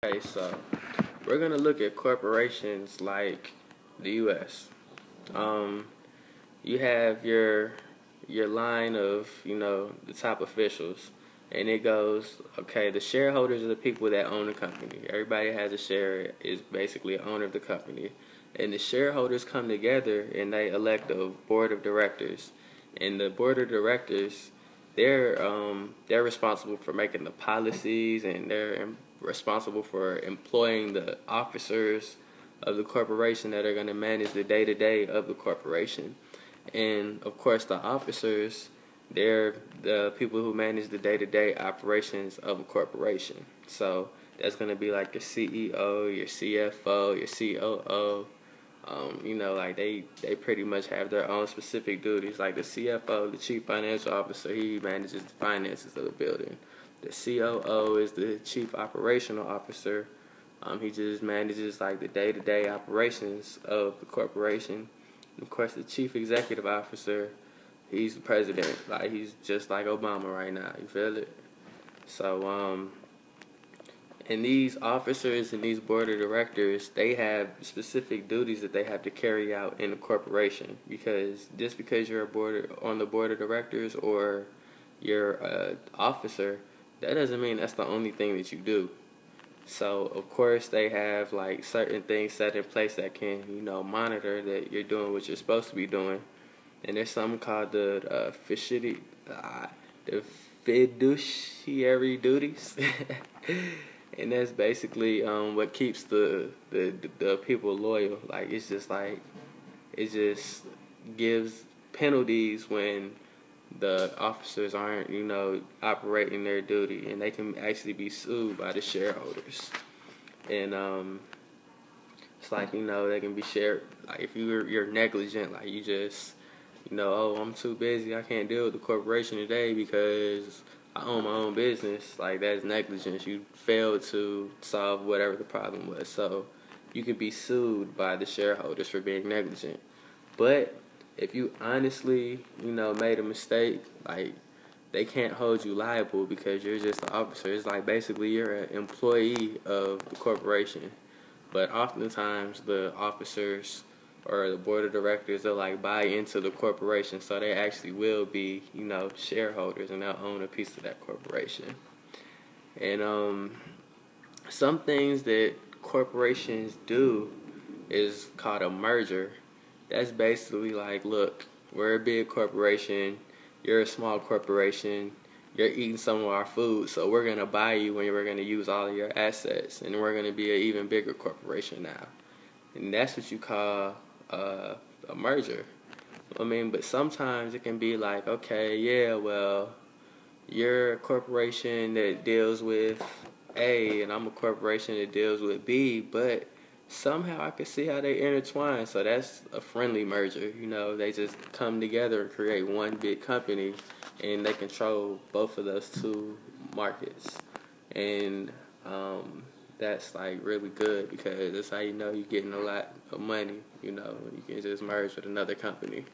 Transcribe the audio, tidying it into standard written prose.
Okay, so we're gonna look at corporations like the U.S. Um, you have your line of the top officials, and it goes okay. The shareholders are the people that own the company. Everybody has a share is basically an owner of the company, and the shareholders come together and they elect a board of directors, and the board of directors they're responsible for making the policies, and they're responsible for employing the officers of the corporation that are going to manage the day-to-day of the corporation. And of course the officers, they're the people who manage the day-to-day operations of a corporation. So that's going to be like your CEO, your CFO, your COO. Like they pretty much have their own specific duties. Like the CFO, the Chief Financial Officer, he manages the finances of the building. The COO is the Chief Operational Officer. He just manages like the day-to-day operations of the corporation. And of course, the Chief Executive Officer, he's the president. Like he's just like Obama right now. You feel it? So and these officers and these board of directors, they have specific duties that they have to carry out in the corporation. Because just because you're on the board of directors or you're an officer, that doesn't mean that's the only thing that you do. So of course they have like certain things set in place that can monitor that you're doing what you're supposed to be doing. And there's something called the fiduciary duties. And that's basically what keeps the people loyal. Like it just gives penalties when the officers aren't operating their duty, and they can actually be sued by the shareholders. And it's like they can be shared. Like if you're negligent, like you just oh, I'm too busy, I can't deal with the corporation today because I own my own business. Like that's negligence. You failed to solve whatever the problem was. So you can be sued by the shareholders for being negligent. But if you honestly, made a mistake, like they can't hold you liable because you're just an officer. It's like basically you're an employee of the corporation. But oftentimes the officers or the board of directors, they'll like buy into the corporation, so they actually will be, shareholders, and they'll own a piece of that corporation. And some things that corporations do is called a merger. That's basically like, look, we're a big corporation, you're a small corporation, you're eating some of our food, so we're going to buy you and we're going to use all of your assets, and we're going to be an even bigger corporation now. And that's what you call a merger. But sometimes it can be like, okay, yeah, well, you're a corporation that deals with A, and I'm a corporation that deals with B, but somehow I can see how they intertwine. So that's a friendly merger. They just come together and create one big company, and they control both of those two markets. And that's like really good because that's how you're getting a lot of money. You can just merge with another company.